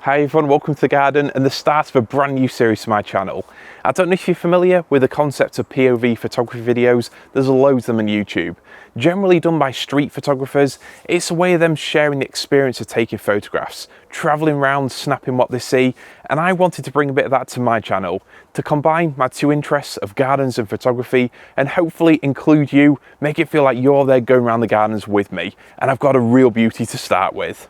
Hi everyone, welcome to the garden and the start of a brand new series to my channel. I don't know if you're familiar with the concept of POV photography videos. There's loads of them on YouTube. Generally done by street photographers, it's a way of them sharing the experience of taking photographs, travelling around, snapping what they see, and I wanted to bring a bit of that to my channel, to combine my two interests of gardens and photography and hopefully include you, make it feel like you're there going around the gardens with me, and I've got a real beauty to start with.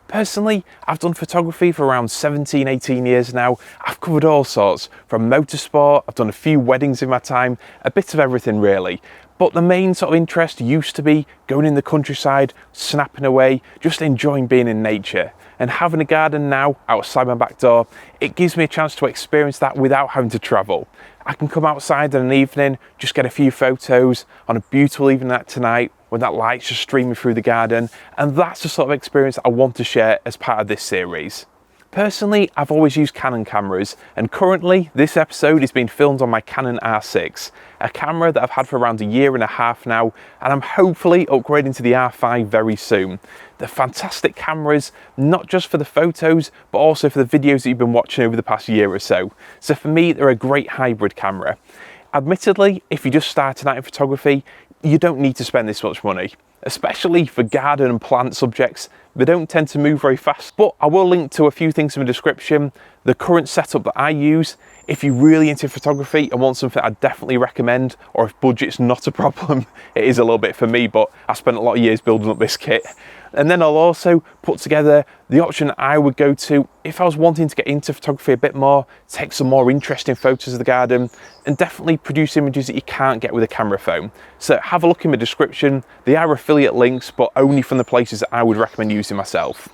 Personally, I've done photography for around 17, 18 years now. I've covered all sorts, from motorsport, I've done a few weddings in my time, a bit of everything really. But the main sort of interest used to be going in the countryside, snapping away, just enjoying being in nature. And having a garden now outside my back door, it gives me a chance to experience that without having to travel. I can come outside in an evening, just get a few photos on a beautiful evening like tonight, when that light's just streaming through the garden, and that's the sort of experience I want to share as part of this series. Personally, I've always used Canon cameras, and currently this episode is being filmed on my Canon R6, a camera that I've had for around a year and a half now, and I'm hopefully upgrading to the R5 very soon. They're fantastic cameras, not just for the photos, but also for the videos that you've been watching over the past year or so. So for me, they're a great hybrid camera. Admittedly, if you're just starting out in photography, you don't need to spend this much money, especially for garden and plant subjects. They don't tend to move very fast, but I will link to a few things in the description. The current setup that I use, if you're really into photography and want something I'd definitely recommend, or if budget's not a problem, it is a little bit for me, but I spent a lot of years building up this kit. And then I'll also put together the option I would go to if I was wanting to get into photography a bit more, take some more interesting photos of the garden, and definitely produce images that you can't get with a camera phone. So have a look in the description. They are affiliate links, but only from the places that I would recommend using myself.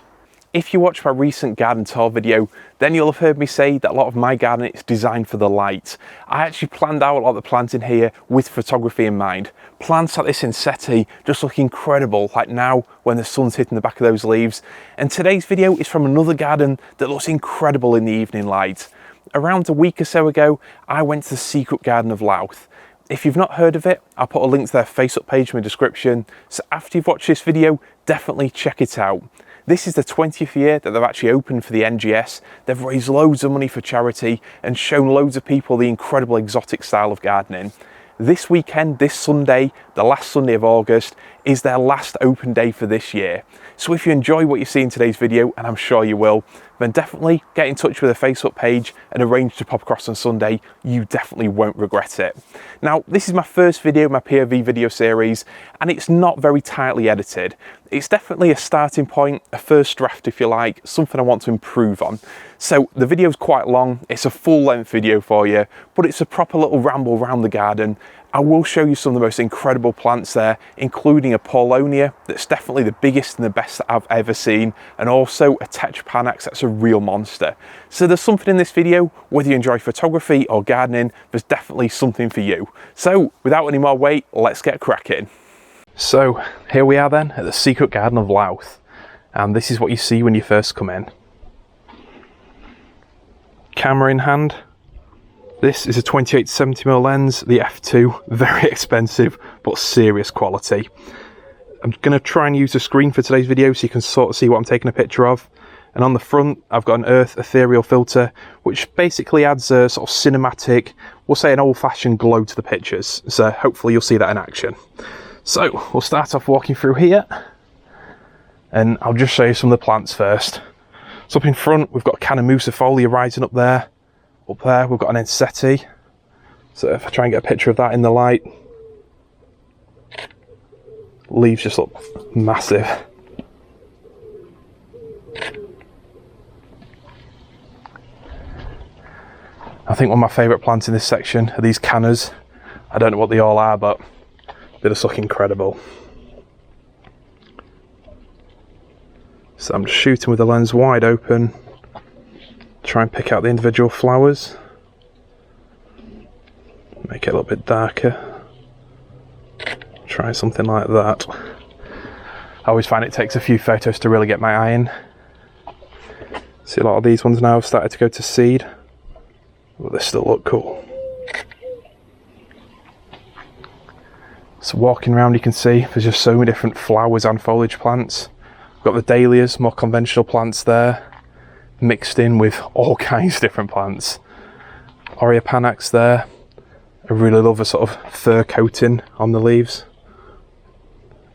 If you watch my recent garden tour video, then you'll have heard me say that a lot of my garden is designed for the light. I actually planned out a lot of the planting here with photography in mind. Plants like this Ensete just look incredible, like now when the sun's hitting the back of those leaves. And today's video is from another garden that looks incredible in the evening light. Around a week or so ago, I went to the Secret Garden of Louth. If you've not heard of it, I'll put a link to their Facebook page in the description. So after you've watched this video, definitely check it out. This is the 20th year that they've actually opened for the NGS. They've raised loads of money for charity and shown loads of people the incredible exotic style of gardening. This weekend, this Sunday, the last Sunday of August, is their last open day for this year. So if you enjoy what you see in today's video, and I'm sure you will, then definitely get in touch with their Facebook page and arrange to pop across on Sunday. You definitely won't regret it. Now, this is my first video in my POV video series, and it's not very tightly edited. It's definitely a starting point, a first draft if you like, something I want to improve on. So the video's quite long, it's a full length video for you, but it's a proper little ramble around the garden. I will show you some of the most incredible plants there, including a Paulownia that's definitely the biggest and the best that I've ever seen, and also a Tetrapanax that's a real monster. So there's something in this video, whether you enjoy photography or gardening, there's definitely something for you. So without any more wait, let's get cracking. So here we are then at the Secret Garden of Louth, and this is what you see when you first come in. Camera in hand. This is a 28-70mm lens, the f2, very expensive, but serious quality. I'm going to try and use the screen for today's video so you can sort of see what I'm taking a picture of. And on the front, I've got an Urth Ethereal filter, which basically adds a sort of cinematic, we'll say an old-fashioned glow to the pictures. So hopefully you'll see that in action. So we'll start off walking through here, and I'll just show you some of the plants first. So up in front, we've got Canon Foliage rising up there. Up there, we've got an Ensete. So if I try and get a picture of that in the light, leaves just look massive. I think one of my favourite plants in this section are these Cannas. I don't know what they all are, but they just look incredible. So I'm just shooting with the lens wide open. Try and pick out the individual flowers, make it a little bit darker, try something like that. I always find it takes a few photos to really get my eye in. See, a lot of these ones now have started to go to seed, but they still look cool. So walking around, you can see there's just so many different flowers and foliage plants. We've got the Dahlias, more conventional plants there. mixed in with all kinds of different plants. Oreopanax there. I really love a sort of fur coating on the leaves.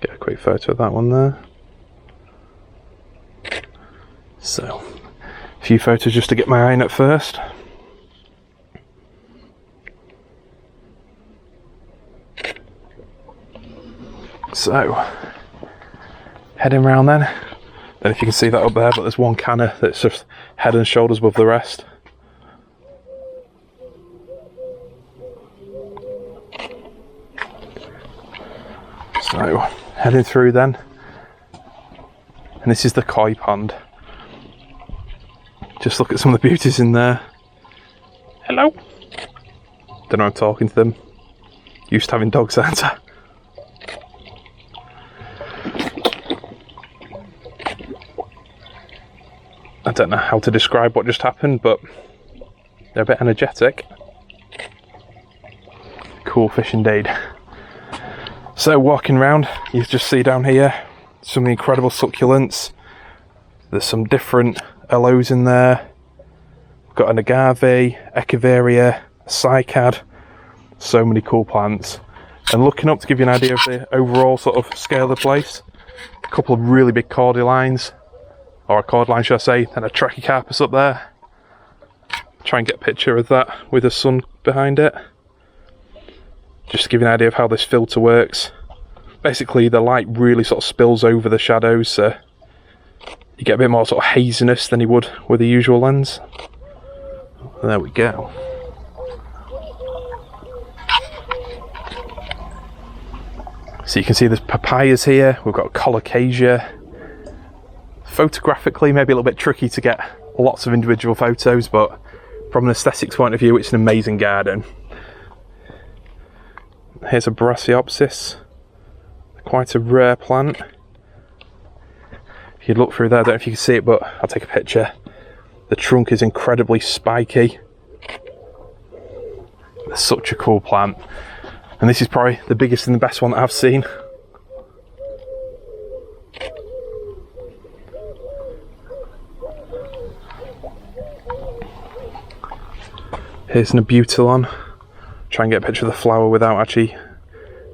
Get a quick photo of that one there. So, a few photos just to get my eye in at first. So, heading round then. Then if you can see that up there, but there's one Canna that's just head and shoulders above the rest. So, heading through then. And this is the koi pond. Just look at some of the beauties in there. Hello. Don't know, I'm talking to them. Used to having dogs, aren't I? I don't know how to describe what just happened, but they're a bit energetic. Cool fish indeed. So walking around, you just see down here some of the incredible succulents. There's some different aloes in there. We've got an agave, echeveria, cycad, so many cool plants. And looking up to give you an idea of the overall sort of scale of the place, a couple of really big cordylines, or a cordline should I say, and a trachycarpus up there. Try and get a picture of that with the sun behind it. Just to give you an idea of how this filter works. Basically the light really sort of spills over the shadows, so you get a bit more sort of haziness than you would with the usual lens. There we go. So you can see there's papayas here, we've got colocasia. Photographically maybe a little bit tricky to get lots of individual photos, but from an aesthetics point of view it's an amazing garden. Here's a Brassaiopsis, quite a rare plant. If you look through there, I don't know if you can see it, but I'll take a picture. The trunk is incredibly spiky. It's such a cool plant. And this is probably the biggest and the best one that I've seen. Here's an Abutilon. Try and get a picture of the flower without actually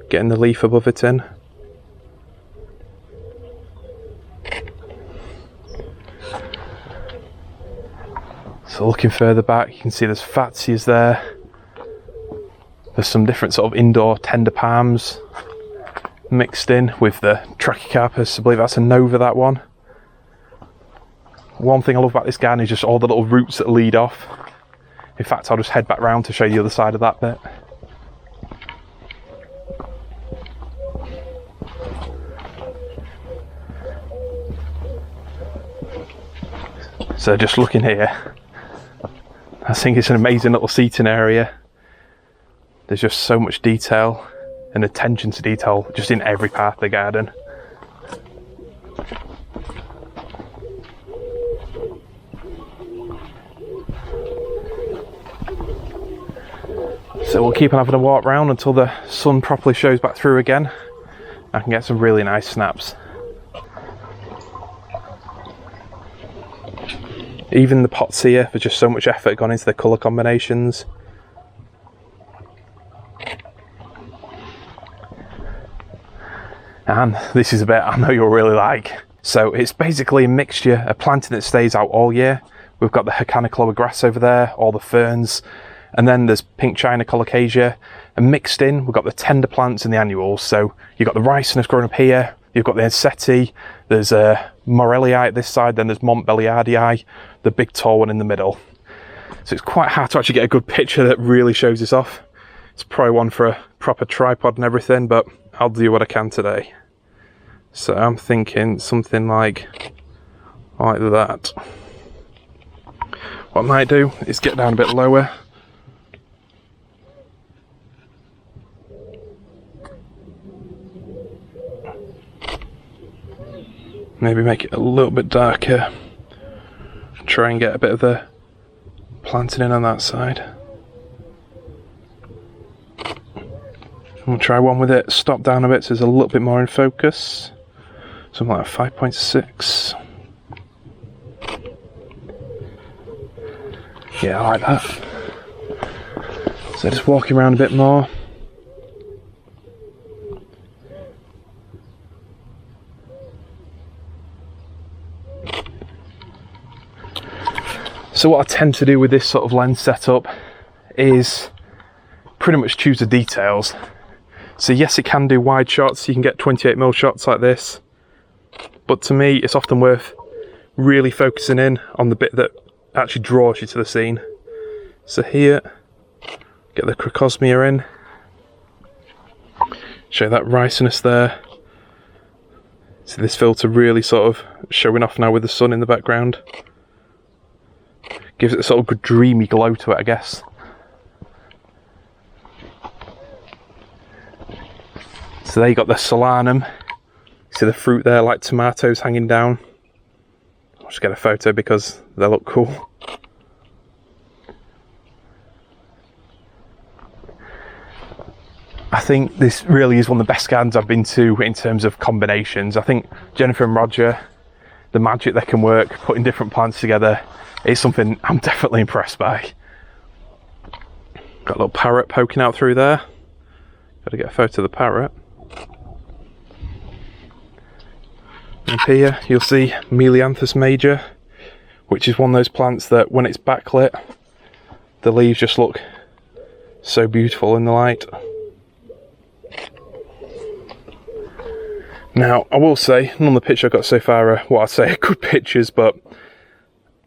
getting the leaf above it in. So looking further back, you can see there's Fatsias there. There's some different sort of indoor tender palms mixed in with the Trachycarpus. I believe that's a Nova, that one. One thing I love about this garden is just all the little roots that lead off. In fact, I'll just head back round to show you the other side of that bit. So just looking here, I think it's an amazing little seating area. There's just so much detail and attention to detail just in every part of the garden. So we'll keep on having a walk round until the sun properly shows back through again. I can get some really nice snaps. Even the pots here, there's just so much effort gone into the colour combinations. And this is a bit I know you'll really like. So it's basically a mixture, a planting that stays out all year. We've got the Hacanacloa grass over there, all the ferns, and then there's pink China colocasia, and mixed in we've got the tender plants and the annuals. So you've got the ricinus growing up here, you've got the Ensete, there's a Morellii at this side, then there's Montbelliardii, the big tall one in the middle. So it's quite hard to actually get a good picture that really shows this off. It's probably one for a proper tripod and everything, but I'll do what I can today. So I'm thinking something like that. What I might do is get down a bit lower. Maybe make it a little bit darker. Try and get a bit of the planting in on that side. We'll try one with it, stop down a bit so it's a little bit more in focus. Something like 5.6. Yeah, I like that. So just walking around a bit more. So what I tend to do with this sort of lens setup is pretty much choose the details. So yes, it can do wide shots, you can get 28mm shots like this, but to me it's often worth really focusing in on the bit that actually draws you to the scene. So here, get the Crocosmia in, show that riciness there. So this filter really sort of showing off now with the sun in the background. Gives it a sort of good dreamy glow to it, I guess. So there you got the Solanum. See the fruit there like tomatoes hanging down. I'll just get a photo because they look cool. I think this really is one of the best gardens I've been to in terms of combinations. I think Jennifer and Roger, the magic they can work putting different plants together, is something I'm definitely impressed by. Got a little parrot poking out through there. Got to get a photo of the parrot. And here you'll see Melianthus major, which is one of those plants that when it's backlit, the leaves just look so beautiful in the light. Now, I will say, none of the pictures I've got so far are what I'd say are good pictures, but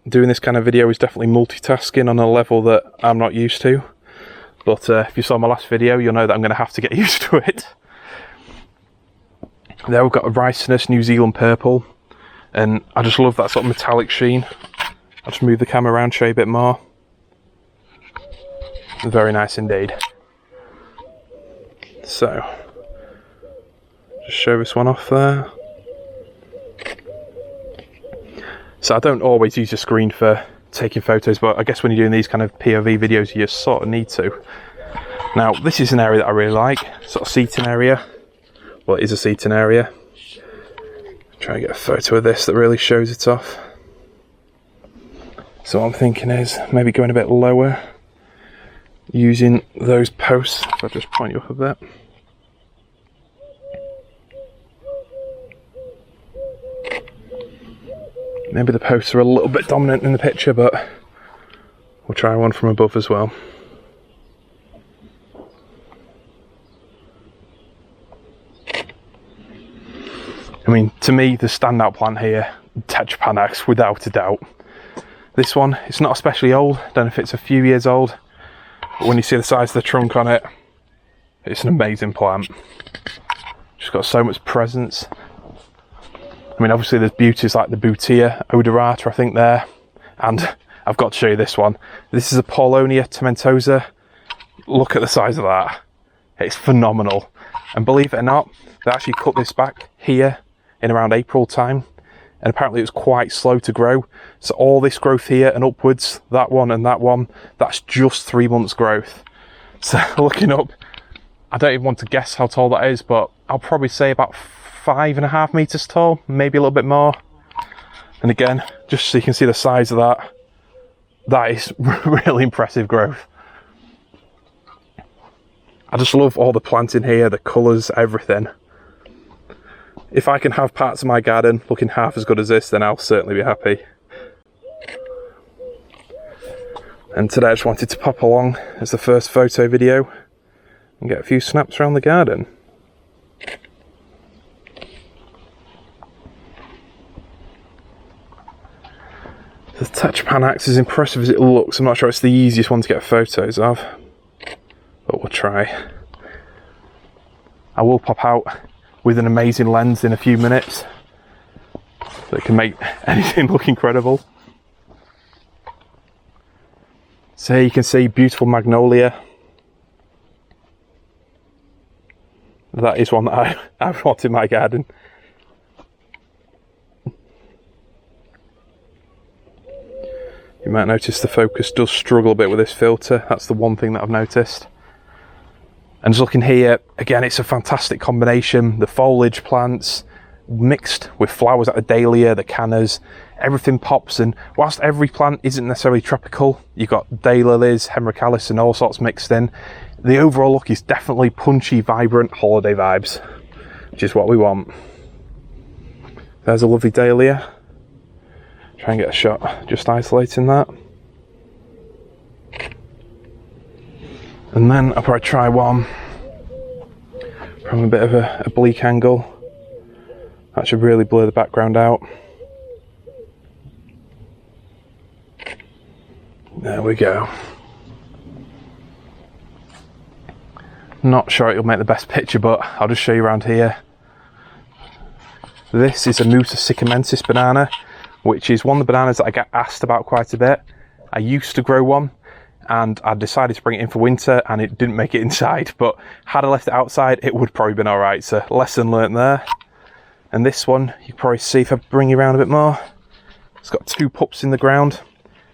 doing this kind of video is definitely multitasking on a level that I'm not used to. But if you saw my last video, you'll know that I'm going to have to get used to it. There we've got a Ricinus New Zealand purple, and I just love that sort of metallic sheen. I'll just move the camera around, show you a bit more. Very nice indeed. So, just show this one off there. So I don't always use a screen for taking photos, but I guess when you're doing these kind of POV videos, you sort of need to. Now, this is an area that I really like, sort of seating area. Well, it is a seating area. Try and get a photo of this that really shows it off. So what I'm thinking is maybe going a bit lower, using those posts. If I just point you up a bit. Maybe the posts are a little bit dominant in the picture, but we'll try one from above as well. I mean, to me, the standout plant here, Tetrapanax, without a doubt. This one, it's not especially old, don't know if it's a few years old, but when you see the size of the trunk on it, it's an amazing plant. Just got so much presence. I mean, obviously there's beauties like the Boutia odorata, I think there, and I've got to show you this one. This is a Paulownia tomentosa. Look at the size of that. It's phenomenal. And believe it or not, they actually cut this back here in around April time, and apparently it was quite slow to grow. So all this growth here and upwards, that one and that one, that's just 3 months growth. So looking up, I don't even want to guess how tall that is, but I'll probably say about 5.5 meters tall, maybe a little bit more. And again, just so you can see the size of that, that is really impressive growth. I just love all the plants in here, the colours, everything. If I can have parts of my garden looking half as good as this, then I'll certainly be happy. And today I just wanted to pop along as the first photo video and get a few snaps around the garden. The Tetrapanax, as impressive as it looks, I'm not sure it's the easiest one to get photos of, but we'll try. I will pop out with an amazing lens in a few minutes so it can make anything look incredible. So here you can see beautiful magnolia. That is one that I've got in my garden. You might notice the focus does struggle a bit with this filter. That's the one thing that I've noticed. And just looking here, again, it's a fantastic combination. The foliage plants mixed with flowers like the Dahlia, the Cannas. everything pops, and whilst every plant isn't necessarily tropical, you've got daylilies, hemerocallis and all sorts mixed in, the overall look is definitely punchy, vibrant holiday vibes, which is what we want. There's a lovely dahlia. Try and get a shot just isolating that. And then I'll probably try one from a bit of a bleak angle. That should really blur the background out. There we go. Not sure it'll make the best picture, but I'll just show you around here. This is a Musa sycamensis banana, which is one of the bananas that I get asked about quite a bit. I used to grow one, and I decided to bring it in for winter, and it didn't make it inside, but had I left it outside, it would probably been all right. So lesson learnt there. And this one, you can probably see if I bring you around a bit more. It's got 2 pups in the ground,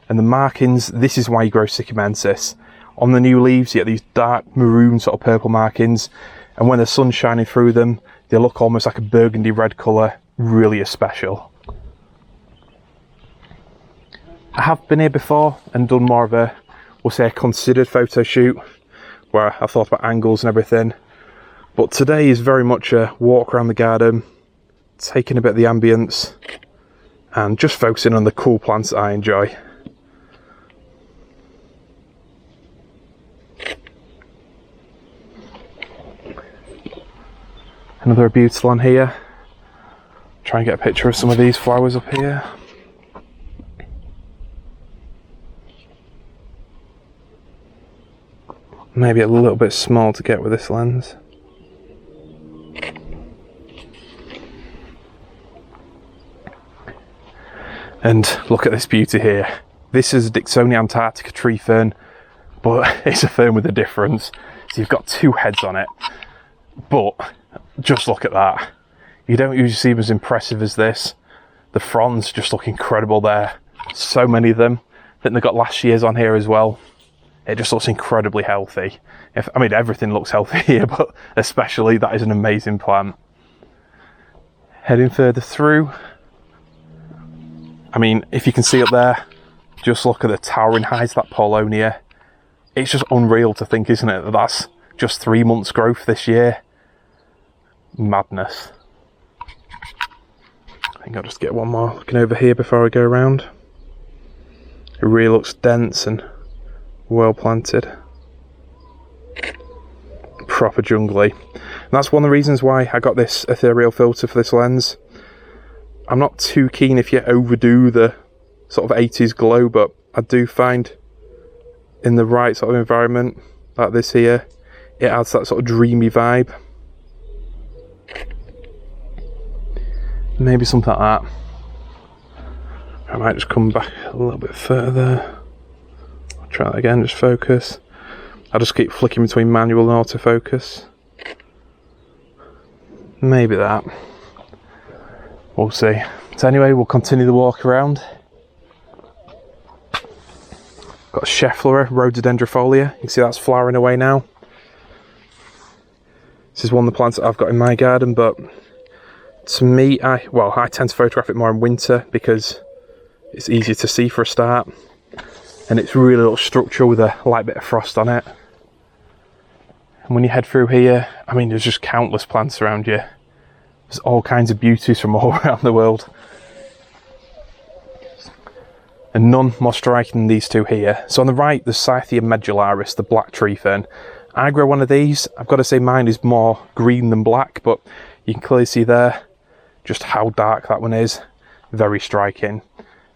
and the markings, this is why you grow sycamensis. On the new leaves, you get these dark maroon sort of purple markings, and when the sun's shining through them, they look almost like a burgundy red colour, really special. I have been here before and done more of a, we'll say, a considered photo shoot where I thought about angles and everything, but today is very much a walk around the garden, taking a bit of the ambience and just focusing on the cool plants that I enjoy. Another beautiful one here. Try and get a picture of some of these flowers up here. Maybe a little bit small to get with this lens. And look at this beauty here. This is a Dicksonia antarctica tree fern, but it's a fern with a difference. So you've got 2 heads on it, but just look at that. You don't usually see them as impressive as this. The fronds just look incredible there. So many of them. I think they've got last year's on here as well. It just looks incredibly healthy. I mean, everything looks healthy here, but especially that is an amazing plant. Heading further through. I mean, if you can see up there, just look at the towering heights of that Paulownia. It's just unreal to think, isn't it, that that's just 3 months growth this year. Madness. I think I'll just get one more looking over here before I go around. It really looks dense and well planted. Proper jungly. And that's one of the reasons why I got this ethereal filter for this lens. I'm not too keen if you overdo the sort of 80s glow, but I do find in the right sort of environment, like this here, it adds that sort of dreamy vibe. Maybe something like that. I might just come back a little bit further. I'll try that again, just focus. I'll just keep flicking between manual and autofocus. Maybe that. We'll see. So anyway, we'll continue the walk around. Got Schefflera rhododendrofolia. You can see that's flowering away now. This is one of the plants that I've got in my garden, but to me, I tend to photograph it more in winter because it's easier to see for a start, and it's really little structural with a light bit of frost on it. And when you head through here, I mean, there's just countless plants around you. There's all kinds of beauties from all around the world, and none more striking than these 2 here. So on the right, there's Cyathea medullaris, the black tree fern. I grow one of these. I've got to say mine is more green than black, but you can clearly see there just how dark that one is. Very striking.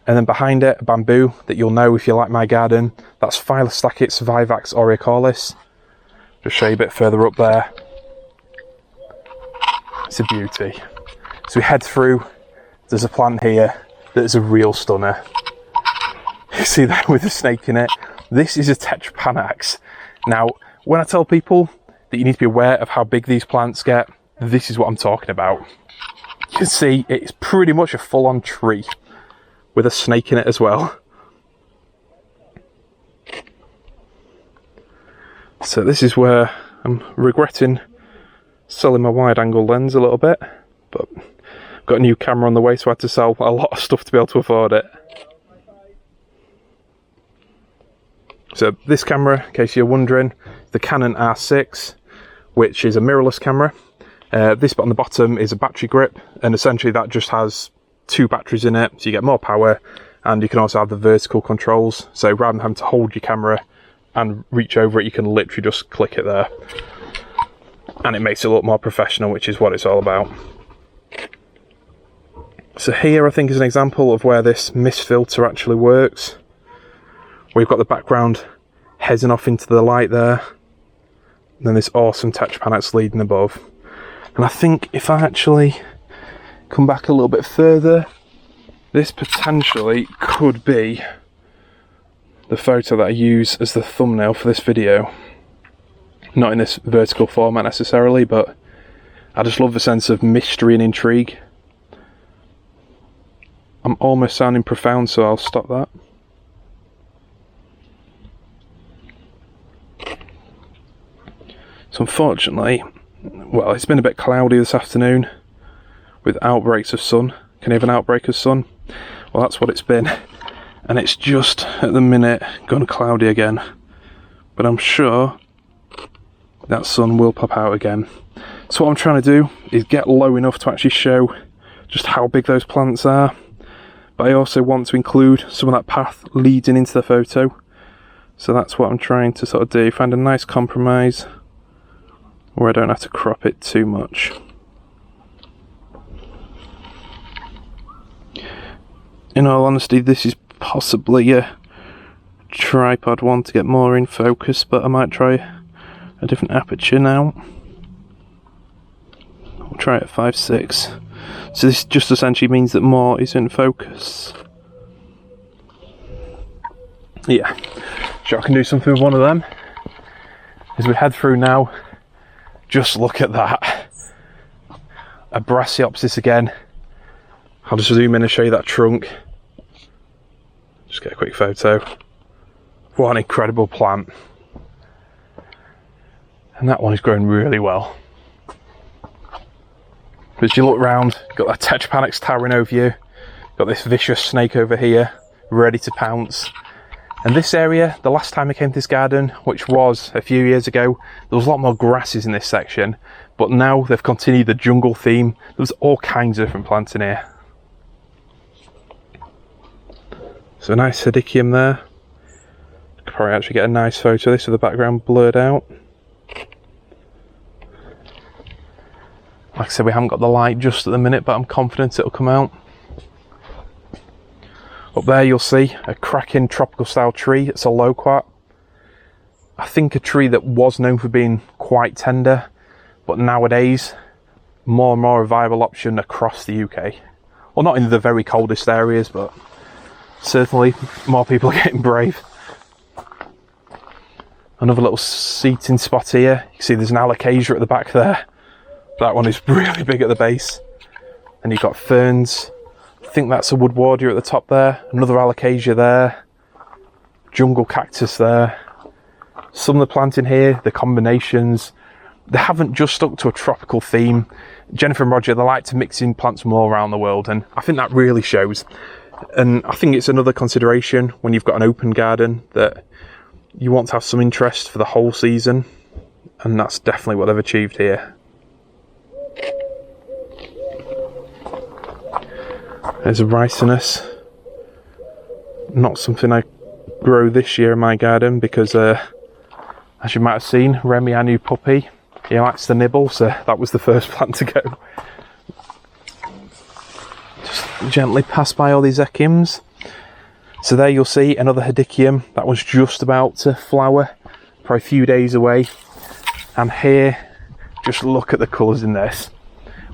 And then behind it, a bamboo that you'll know if you like my garden. That's Phyllostachys Vivax aureocalis. Just show you a bit further up there. It's a beauty. So we head through. There's a plant here that is a real stunner. You see that with the snake in it? This is a Tetrapanax. Now, when I tell people that you need to be aware of how big these plants get, this is what I'm talking about. You can see it's pretty much a full-on tree with a snake in it as well. So this is where I'm regretting selling my wide angle lens a little bit, but got a new camera on the way, so I had to sell a lot of stuff to be able to afford it. So this camera, in case you're wondering, the Canon R6, which is a mirrorless camera. This bit on the bottom is a battery grip, and essentially that just has 2 batteries in it, so you get more power, and you can also have the vertical controls. So rather than having to hold your camera and reach over it, you can literally just click it there. And it makes it look more professional, which is what it's all about. So here I think is an example of where this mist filter actually works. We've got the background heading off into the light there, and then this awesome Tetrapanax leading above. And I think if I actually come back a little bit further, this potentially could be the photo that I use as the thumbnail for this video. Not in this vertical format necessarily, but I just love the sense of mystery and intrigue. I'm almost sounding profound, so I'll stop that. So unfortunately, well, it's been a bit cloudy this afternoon with outbreaks of sun. Can you have an outbreak of sun? Well, that's what it's been. And it's just at the minute gone cloudy again. But I'm sure that sun will pop out again. So what I'm trying to do is get low enough to actually show just how big those plants are. But I also want to include some of that path leading into the photo. So that's what I'm trying to sort of do. Find a nice compromise where I don't have to crop it too much. In all honesty, this is possibly a tripod one to get more in focus, but I might try a different aperture now. I'll try it at 5.6. So this just essentially means that more is in focus. Yeah, sure I can do something with one of them. As we head through now, just look at that. A Brassaiopsis again. I'll just zoom in and show you that trunk. Just get a quick photo. What an incredible plant. And that one is growing really well. As you look round, got that Tetrapanax towering over you. Got this vicious snake over here, ready to pounce. And this area, the last time I came to this garden, which was a few years ago, there was a lot more grasses in this section. But now they've continued the jungle theme. There's all kinds of different plants in here. So a nice Hedychium there. Could probably actually get a nice photo of this with the background blurred out. Like I said, we haven't got the light just at the minute, but I'm confident it'll come out. Up there you'll see a cracking tropical style tree. It's a loquat. I think a tree that was known for being quite tender, but nowadays more and more a viable option across the UK. Well, not in the very coldest areas, but certainly more people are getting brave. Another little seating spot here. You can see there's an alocasia at the back there. That one is really big at the base. And you've got ferns. I think that's a woodwardia at the top there. Another alocasia there. Jungle cactus there. Some of the planting here, the combinations, they haven't just stuck to a tropical theme. Jennifer and Roger, they like to mix in plants from all around the world, and I think that really shows. And I think it's another consideration when you've got an open garden that you want to have some interest for the whole season, and that's definitely what they've achieved here. There's a Ricinus. Not something I grow this year in my garden because, as you might have seen, Remy, our new puppy, he likes to nibble, so that was the first plant to go. Just gently pass by all these Hedychiums. So there you'll see another Hedychium. That one's just about to flower, probably a few days away. And here, just look at the colours in this.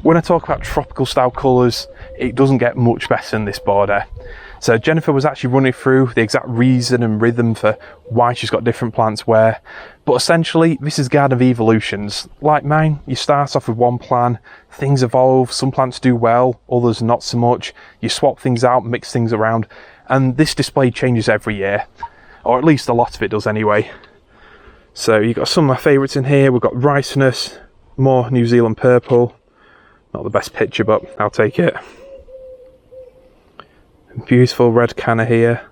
When I talk about tropical style colours, it doesn't get much better than this border. So Jennifer was actually running through the exact reason and rhythm for why she's got different plants where. But essentially, this is Garden of Evolutions. Like mine, you start off with one plan, things evolve, some plants do well, others not so much. You swap things out, mix things around, and this display changes every year. Or at least a lot of it does anyway. So you've got some of my favourites in here. We've got Ricinus, more New Zealand purple, Not the best picture, but I'll take it. Beautiful red canna here.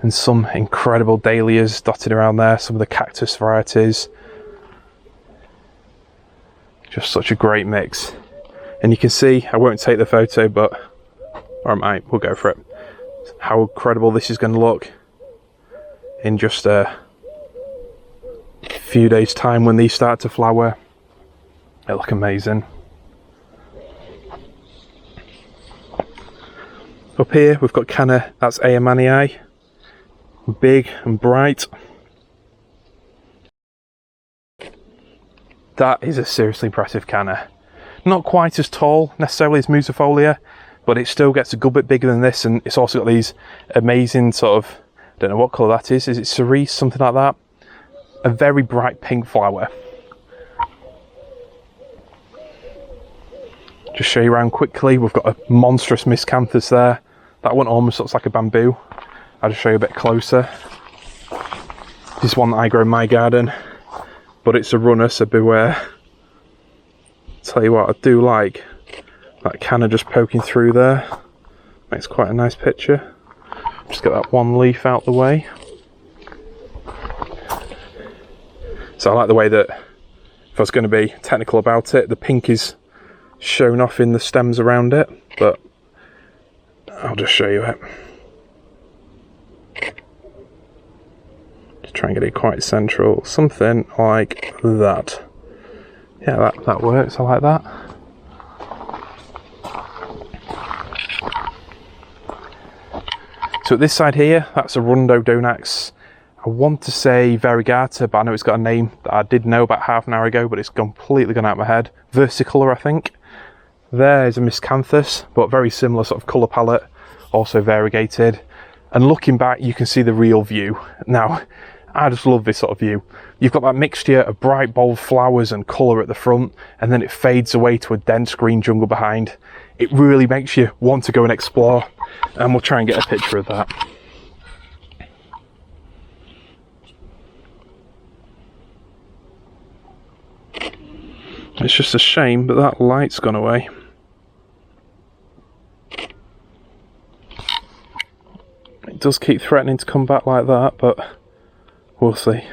And some incredible dahlias dotted around there, some of the cactus varieties. Just such a great mix. And you can see, I won't take the photo, but, or I might, we'll go for it. How incredible this is going to look in just a few days' time when these start to flower. They look amazing. Up here we've got Canna, that's Amanii, big and bright. That is a seriously impressive Canna. Not quite as tall necessarily as Musifolia, but it still gets a good bit bigger than this, and it's also got these amazing sort of, I don't know what colour that is it cerise, something like that? A very bright pink flower. Just show you around quickly, we've got a monstrous miscanthus there. That one almost looks like a bamboo. I'll just show you a bit closer. This is one that I grow in my garden, but it's a runner, so beware. Tell you what, I do like that canna just poking through there. Makes quite a nice picture. Just get that one leaf out the way. So I like the way that, if I was going to be technical about it, the pink is shown off in the stems around it, but I'll just show you it. Just try and get it quite central. Something like that. Yeah, that works. I like that. So at this side here, that's a Rhododendronax. I want to say variegata, but I know it's got a name that I did know about half an hour ago, but it's completely gone out of my head. Versicolor, I think. There's a miscanthus, but very similar sort of colour palette, also variegated. And looking back, you can see the real view. Now, I just love this sort of view. You've got that mixture of bright, bold flowers and colour at the front, and then it fades away to a dense green jungle behind. It really makes you want to go and explore, and we'll try and get a picture of that. It's just a shame, but that light's gone away. It does keep threatening to come back like that, but we'll see.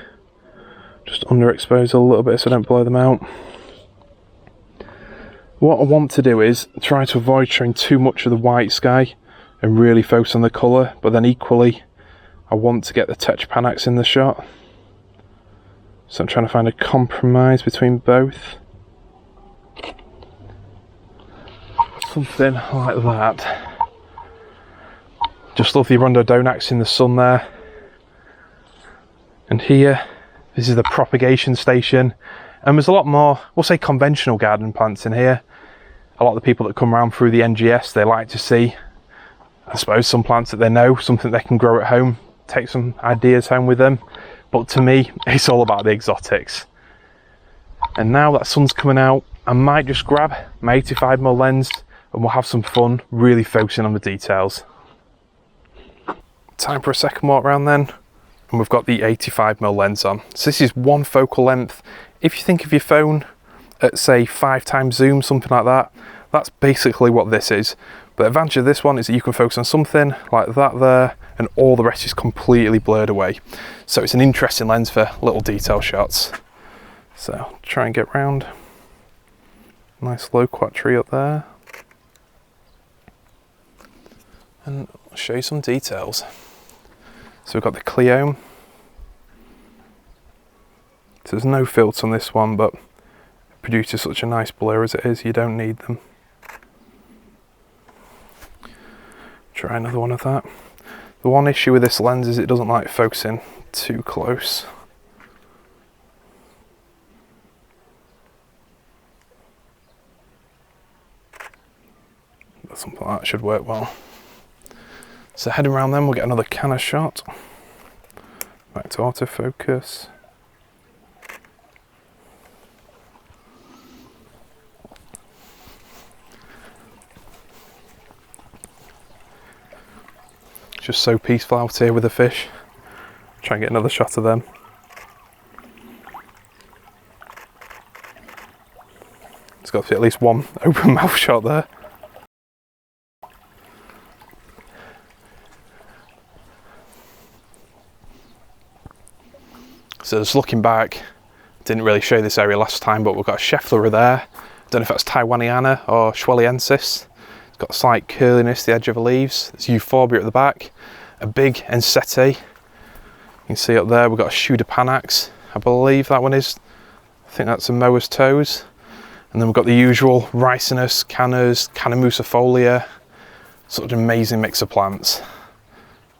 Just underexpose a little bit so I don't blow them out. What I want to do is try to avoid showing too much of the white sky and really focus on the colour, but then equally I want to get the Tetrapanax in the shot. So I'm trying to find a compromise between both. Something like that. Just love the Rhododendronax in the sun there. And here, this is the propagation station. And there's a lot more, we'll say conventional garden plants in here. A lot of the people that come around through the NGS, they like to see, I suppose, some plants that they know, something they can grow at home, take some ideas home with them. But to me, it's all about the exotics. And now that sun's coming out, I might just grab my 85mm lens and we'll have some fun really focusing on the details. Time for a second walk around then, and we've got the 85mm lens on. So this is one focal length. If you think of your phone at say 5x zoom, something like that, that's basically what this is. But the advantage of this one is that you can focus on something like that there, and all the rest is completely blurred away. So it's an interesting lens for little detail shots. So try and get round. Nice low quat tree up there. And I'll show you some details. So we've got the Cleome. So there's no filter on this one, but it produces such a nice blur as it is, you don't need them. Try another one of that. The one issue with this lens is it doesn't like focusing too close. But something like that should work well. So heading around then, we'll get another Cannas shot. Back to autofocus. Just so peaceful out here with the fish. Try and get another shot of them. got to be at least one open mouth shot there. So just looking back, didn't really show this area last time, but we've got a Schefflera there. Don't know if that's Taiwaniana or Schefflera. It's got a slight curliness to the edge of the leaves. There's Euphorbia at the back. A big Ensete. You can see up there we've got a HUGE Tetrapanax. I believe that one is. I think that's a Moa's Toes. And then we've got the usual Ricinus, Cannas, Cannamusifolia. Such an amazing mix of plants.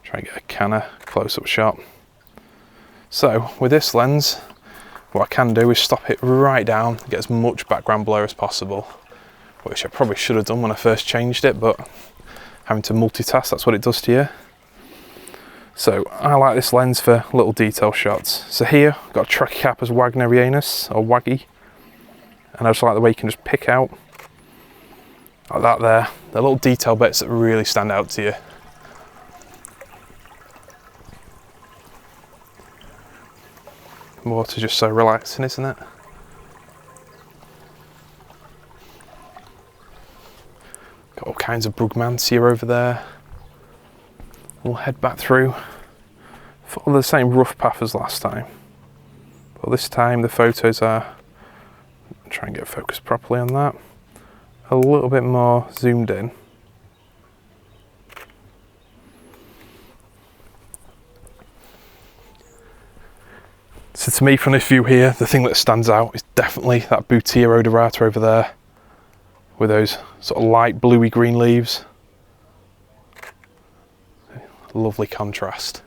Try and get a Canna close-up shot. So with this lens, what I can do is stop it right down, get as much background blur as possible, which I probably should have done when I first changed it, but having to multitask, that's what it does to you. So I like this lens for little detail shots. So here, I've got a Trachycarpus wagnerianus, or waggy, and I just like the way you can just pick out, like that there, the little detail bits that really stand out to you. Water's just so relaxing, isn't it? Got all kinds of Brugmansia over there. We'll head back through, follow the same rough path as last time, but this time the photos are, try and get focused properly on that, a little bit more zoomed in. So to me, from this view here, the thing that stands out is definitely that Boutia odorata over there, with those sort of light bluey green leaves. Lovely contrast.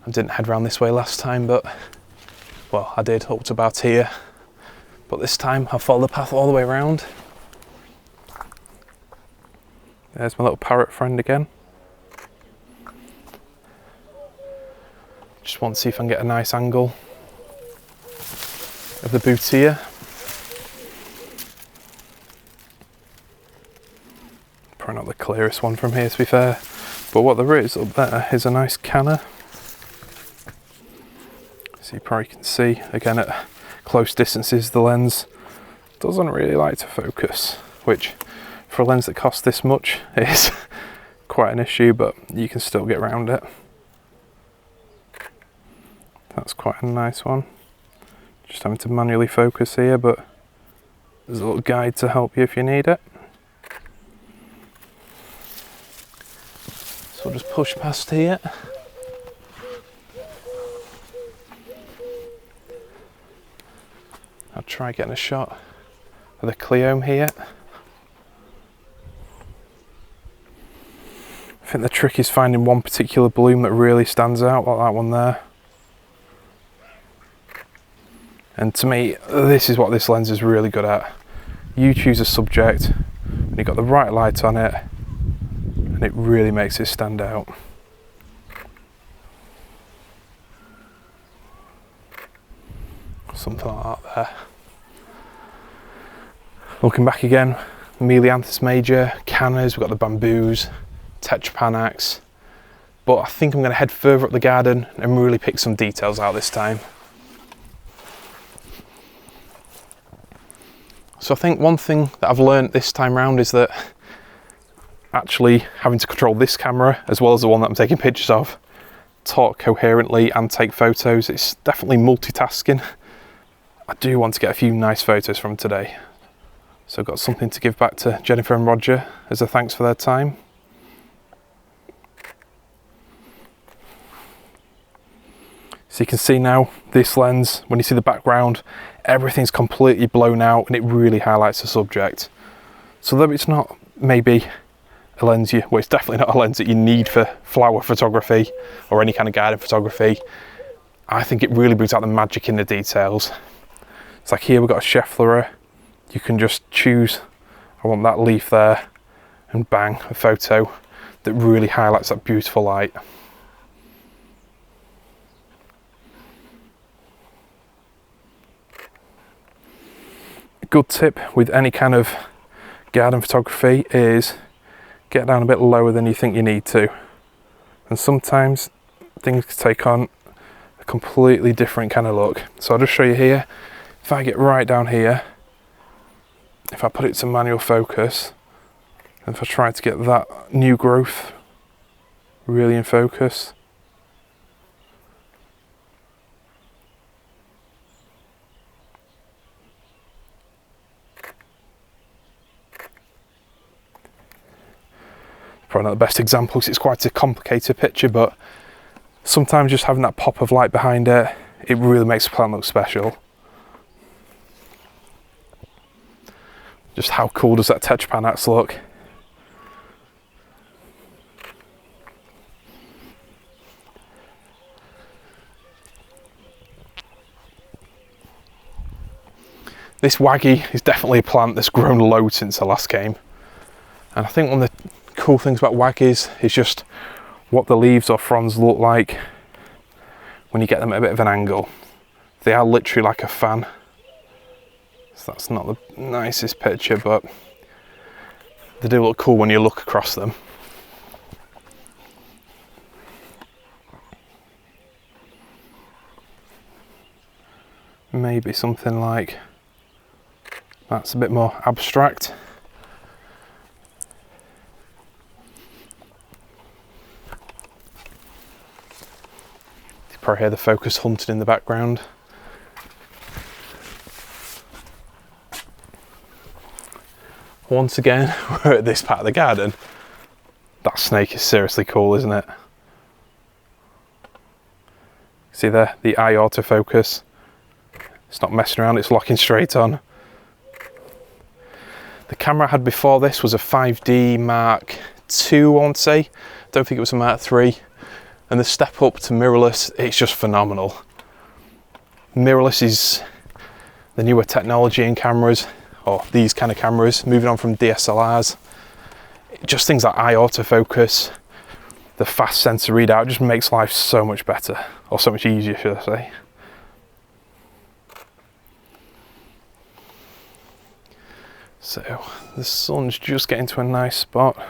I didn't head round this way last time, but, well, I did up to about here. But this time I'll follow the path all the way around. There's my little parrot friend again. Just want to see if I can get a nice angle of the Boutia. Probably not the clearest one from here, to be fair, but what there is up there is a nice Canna. So you probably can see, again at close distances, the lens doesn't really like to focus, which for a lens that costs this much is quite an issue, but you can still get around it. That's quite a nice one. Just having to manually focus here, but there's a little guide to help you if you need it. So we'll just push past here. I'll try getting a shot of the Cleome here. I think the trick is finding one particular bloom that really stands out, like that one there. And to me, this is what this lens is really good at. You choose a subject, and you've got the right light on it, and it really makes it stand out. Something like that there. Looking back again, Melianthus major, Cannas, we've got the bamboos, Tetrapanax, but I think I'm going to head further up the garden and really pick some details out this time. So I think one thing that I've learned this time around is that actually having to control this camera as well as the one that I'm taking pictures of, talk coherently and take photos, it's definitely multitasking. I do want to get a few nice photos from today. So I've got something to give back to Jennifer and Roger as a thanks for their time. So you can see now, this lens, when you see the background, everything's completely blown out and it really highlights the subject. So though it's not maybe a lens well, it's definitely not a lens that you need for flower photography or any kind of garden photography, I think it really brings out the magic in the details. It's like here we've got a Schefflera. You can just choose, I want that leaf there, and bang, a photo that really highlights that beautiful light. A good tip with any kind of garden photography is get down a bit lower than you think you need to. And sometimes things can take on a completely different kind of look. So I'll just show you here. If I get right down here, if I put it to manual focus, and if I try to get that new growth really in focus, probably not the best example because it's quite a complicated picture, but sometimes just having that pop of light behind it, it really makes the plant look special. Just how cool does that Tetrapanax look? This Waggy is definitely a plant that's grown loads since I last came. And I think one of the cool things about Waggies is just what the leaves or fronds look like when you get them at a bit of an angle. They are literally like a fan. So that's not the nicest picture, but they do look cool when you look across them. Maybe something like that's a bit more abstract. You probably hear the focus hunting in the background. Once again, we're at this part of the garden. That snake is seriously cool, isn't it? See there, the eye autofocus. It's not messing around, it's locking straight on. The camera I had before this was a 5D Mark II, I want to say. I don't think it was a Mark III. And the step up to mirrorless, it's just phenomenal. Mirrorless is the newer technology in cameras, or these kind of cameras, moving on from DSLRs. Just things like eye autofocus, the fast sensor readout just makes life so much better, or so much easier, should I say. So the sun's just getting to a nice spot.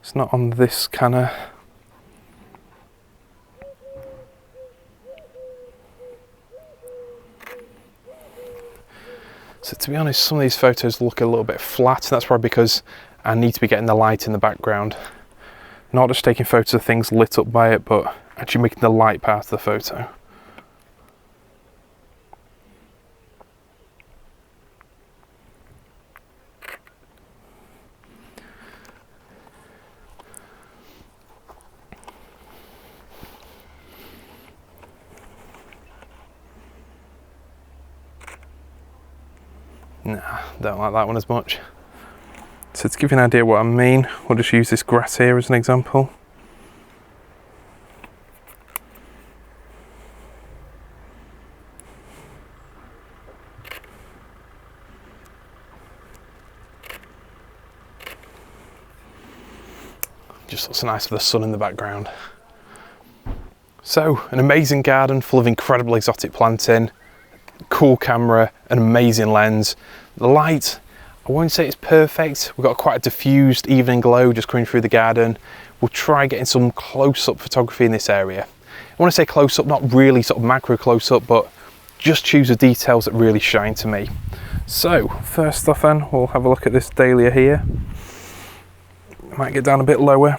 It's not on this Cannas. So to be honest, some of these photos look a little bit flat, and that's probably because I need to be getting the light in the background. Not just taking photos of things lit up by it, but actually making the light part of the photo. Nah, don't like that one as much. So to give you an idea what I mean, we'll just use this grass here as an example. Just looks nice with the sun in the background. So, an amazing garden full of incredible exotic planting, cool camera, an amazing lens. The light, I won't say it's perfect. We've got quite a diffused evening glow just coming through the garden. We'll try getting some close-up photography in this area. I want to say close-up, not really sort of macro close-up, but just choose the details that really shine to me. So, first off then, we'll have a look at this Dahlia here. I might get down a bit lower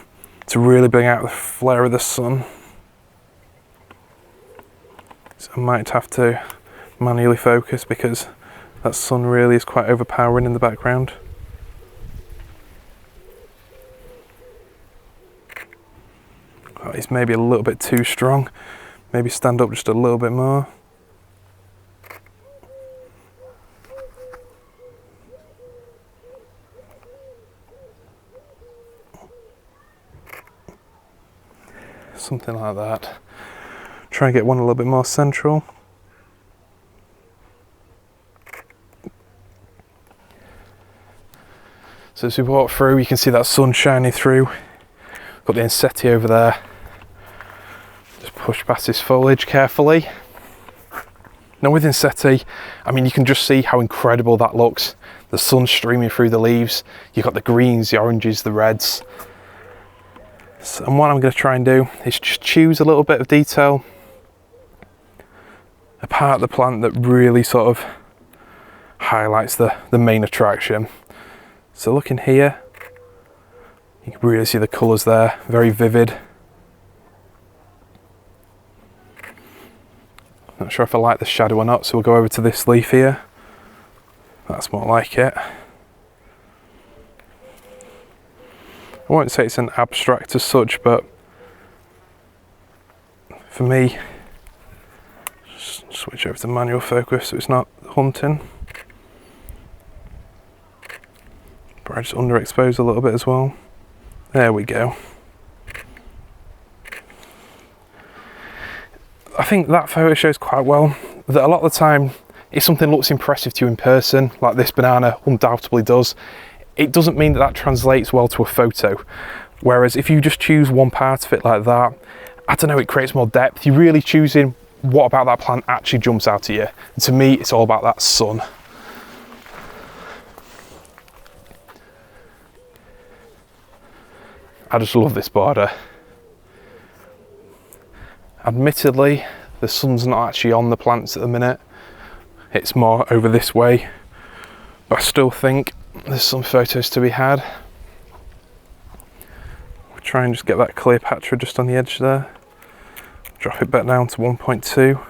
to really bring out the flare of the sun. So I might have to manually focus because that sun really is quite overpowering in the background. Oh, it's maybe a little bit too strong. Maybe stand up just a little bit more. Something like that. Try and get one a little bit more central. So as we walk through, you can see that sun shining through. Got the Ensete over there. Just push past this foliage carefully. Now with Ensete, I mean, you can just see how incredible that looks. The sun streaming through the leaves. You've got the greens, the oranges, the reds. So, and what I'm going to try and do is just choose a little bit of detail, a part of the plant that really sort of highlights the main attraction. So looking here, you can really see the colours there, very vivid. Not sure if I like the shadow or not, so we'll go over to this leaf here. That's more like it. I won't say it's an abstract as such, but for me, just switch over to manual focus so it's not hunting. But I just underexpose a little bit as well. There we go. I think that photo shows quite well that a lot of the time, if something looks impressive to you in person, like this banana undoubtedly does, it doesn't mean that that translates well to a photo. Whereas if you just choose one part of it like that, I don't know, it creates more depth. You're really choosing what about that plant actually jumps out at you. And to me, it's all about that sun. I just love this border. Admittedly, the sun's not actually on the plants at the minute. It's more over this way, but I still think there's some photos to be had. We'll try and just get that Cleopatra just on the edge there. Drop it back down to 1.2.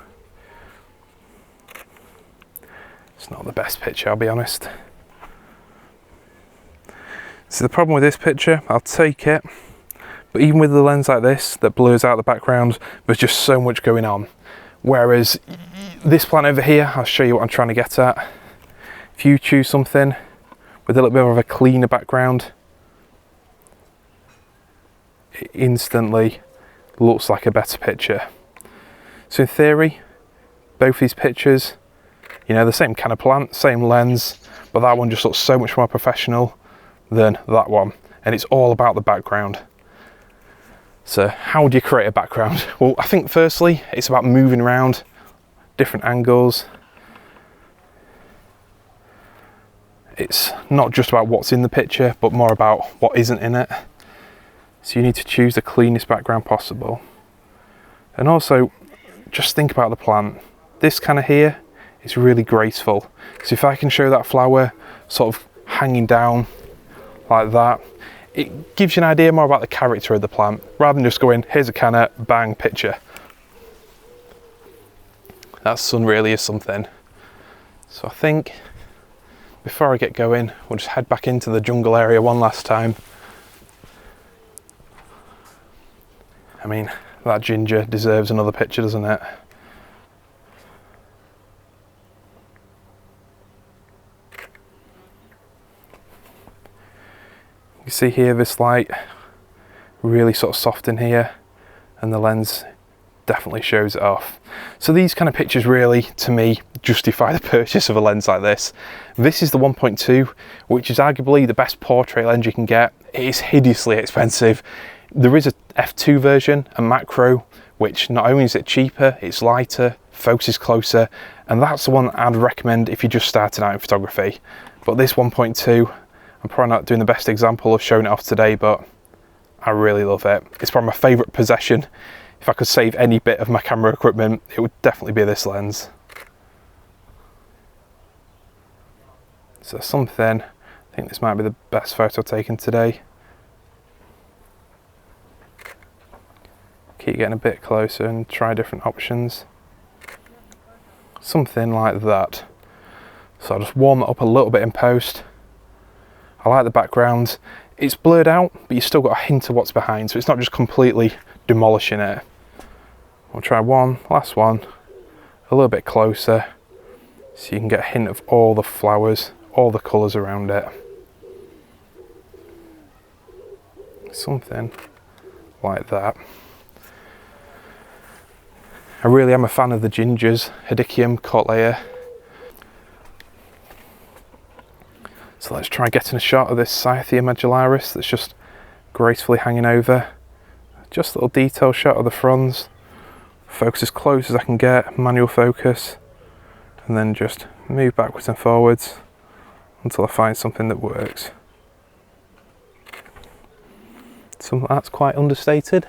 It's not the best picture, I'll be honest. So the problem with this picture, I'll take it, but even with the lens like this that blurs out the background, there's just so much going on. Whereas this plant over here, I'll show you what I'm trying to get at. If you choose something with a little bit more of a cleaner background, it instantly looks like a better picture. So in theory, both these pictures, you know, the same kind of plant, same lens, but that one just looks so much more professional than that one. And it's all about the background. So how do you create a background? Well, I think firstly, it's about moving around, different angles. It's not just about what's in the picture, but more about what isn't in it. So you need to choose the cleanest background possible. And also, just think about the plant. This kind of here is really graceful. So if I can show that flower sort of hanging down like that, it gives you an idea more about the character of the plant, rather than just going, here's a canna, bang, picture. That sun really is something. So I think, before I get going, we'll just head back into the jungle area one last time. I mean, that ginger deserves another picture, doesn't it? You see here this light really sort of soft in here, and the lens definitely shows it off. So these kind of pictures really, to me, justify the purchase of a lens like this. This is the 1.2, which is arguably the best portrait lens you can get. It is hideously expensive. There is a f2 version, a macro, which not only is it cheaper, it's lighter, focuses closer, and that's the one I'd recommend if you're just starting out in photography. But this 1.2, I'm probably not doing the best example of showing it off today, but I really love it. It's probably my favourite possession. If I could save any bit of my camera equipment, it would definitely be this lens. So something, I think this might be the best photo taken today. Keep getting a bit closer and try different options. Something like that. So I'll just warm it up a little bit in post. I like the background. It's blurred out, but you've still got a hint of what's behind, so it's not just completely demolishing it. We'll try one, last one, a little bit closer, so you can get a hint of all the flowers, all the colours around it. Something like that. I really am a fan of the gingers, Hedychium, Cyathea. So let's try getting a shot of this Cyathea medullaris that's just gracefully hanging over. Just a little detail shot of the fronds. Focus as close as I can get, manual focus, and then just move backwards and forwards until I find something that works. Some that's quite understated.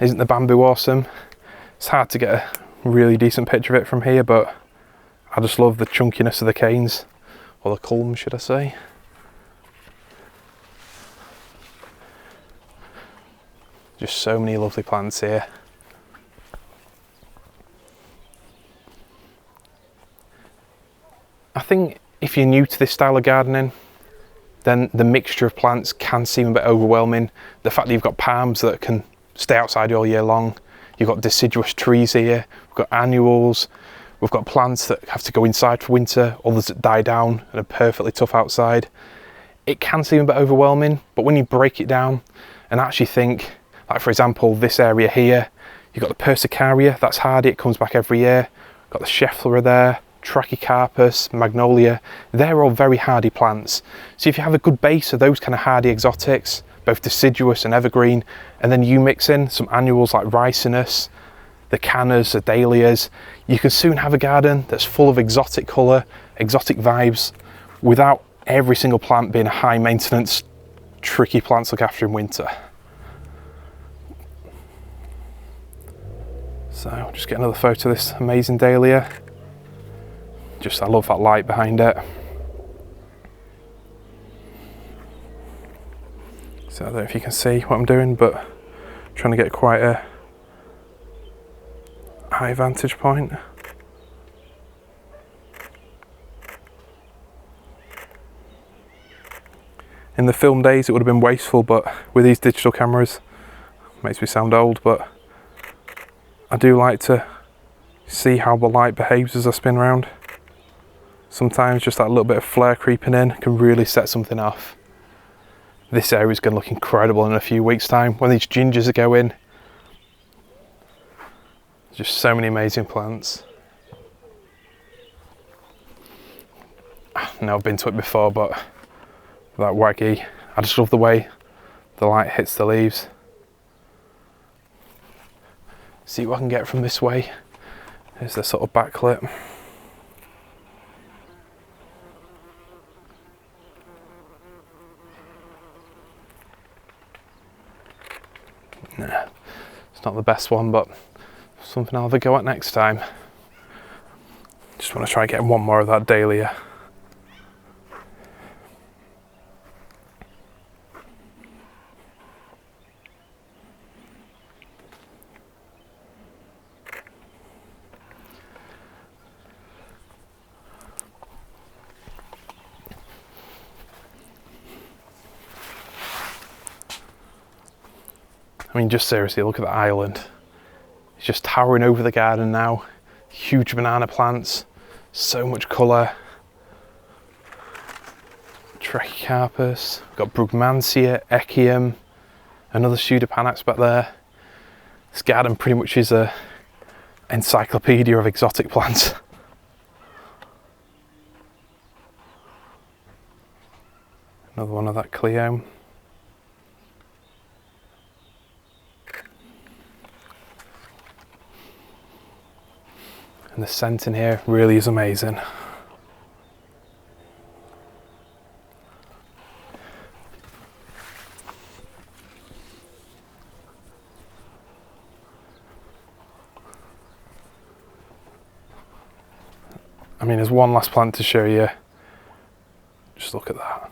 Isn't the bamboo awesome? It's hard to get a really decent picture of it from here, but I just love the chunkiness of the canes, or the culms should I say. Just so many lovely plants here. I think if you're new to this style of gardening, then the mixture of plants can seem a bit overwhelming. The fact that you've got palms that can stay outside all year long, you've got deciduous trees here, we've got annuals, we've got plants that have to go inside for winter, others that die down and are perfectly tough outside. It can seem a bit overwhelming, but when you break it down and actually think, like for example, this area here, you've got the Persicaria, that's hardy, it comes back every year. Got the Schefflera there, Trachycarpus, Magnolia, they're all very hardy plants. So if you have a good base of those kind of hardy exotics, both deciduous and evergreen, and then you mix in some annuals like Ricinus, the Cannas, the Dahlias, you can soon have a garden that's full of exotic colour, exotic vibes, without every single plant being a high maintenance, tricky plant to look after in winter. So just get another photo of this amazing Dahlia. I love that light behind it. So I don't know if you can see what I'm doing, but I'm trying to get quite a high vantage point. In the film days it would have been wasteful, but with these digital cameras, makes me sound old, but I do like to see how the light behaves as I spin around. Sometimes just that little bit of flare creeping in can really set something off. This area is going to look incredible in a few weeks' time when these gingers are going. Just so many amazing plants. I know I've been to it before, but that waggy, I just love the way the light hits the leaves. See what I can get from this way. Here's the sort of backlit. Nah, it's not the best one, but something I'll have a go at next time. Just want to try getting one more of that Dahlia. I mean, just seriously, look at the island. It's just towering over the garden now. Huge banana plants, so much colour. Trachycarpus, we've got Brugmansia, Hedychium, another Pseudopanax back there. This garden pretty much is a encyclopedia of exotic plants. Another one of that Cleome. And the scent in here really is amazing. I mean, there's one last plant to show you. Just look at that.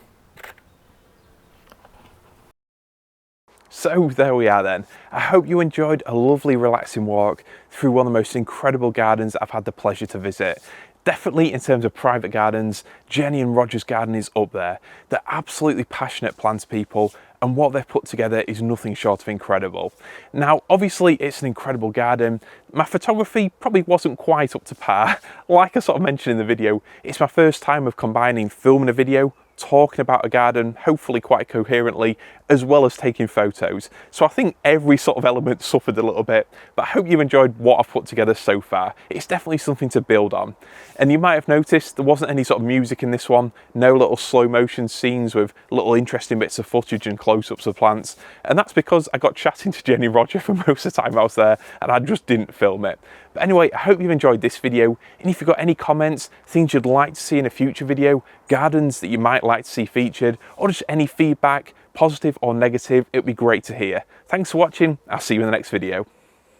So there we are then. I hope you enjoyed a lovely relaxing walk through one of the most incredible gardens I've had the pleasure to visit. Definitely in terms of private gardens, Jenny and Roger's garden is up there. They're absolutely passionate plants people, and what they've put together is nothing short of incredible. Now, obviously it's an incredible garden. My photography probably wasn't quite up to par. Like I sort of mentioned in the video, it's my first time of combining filming a video, talking about a garden, hopefully quite coherently, as well as taking photos. So I think every sort of element suffered a little bit, but I hope you've enjoyed what I've put together so far. It's definitely something to build on. And you might have noticed there wasn't any sort of music in this one, no little slow motion scenes with little interesting bits of footage and close-ups of plants. And that's because I got chatting to Jenny and Roger for most of the time I was there and I just didn't film it. But anyway, I hope you've enjoyed this video, and if you've got any comments, things you'd like to see in a future video, gardens that you might like to see featured, or just any feedback, positive or negative, it would be great to hear. Thanks for watching, I'll see you in the next video.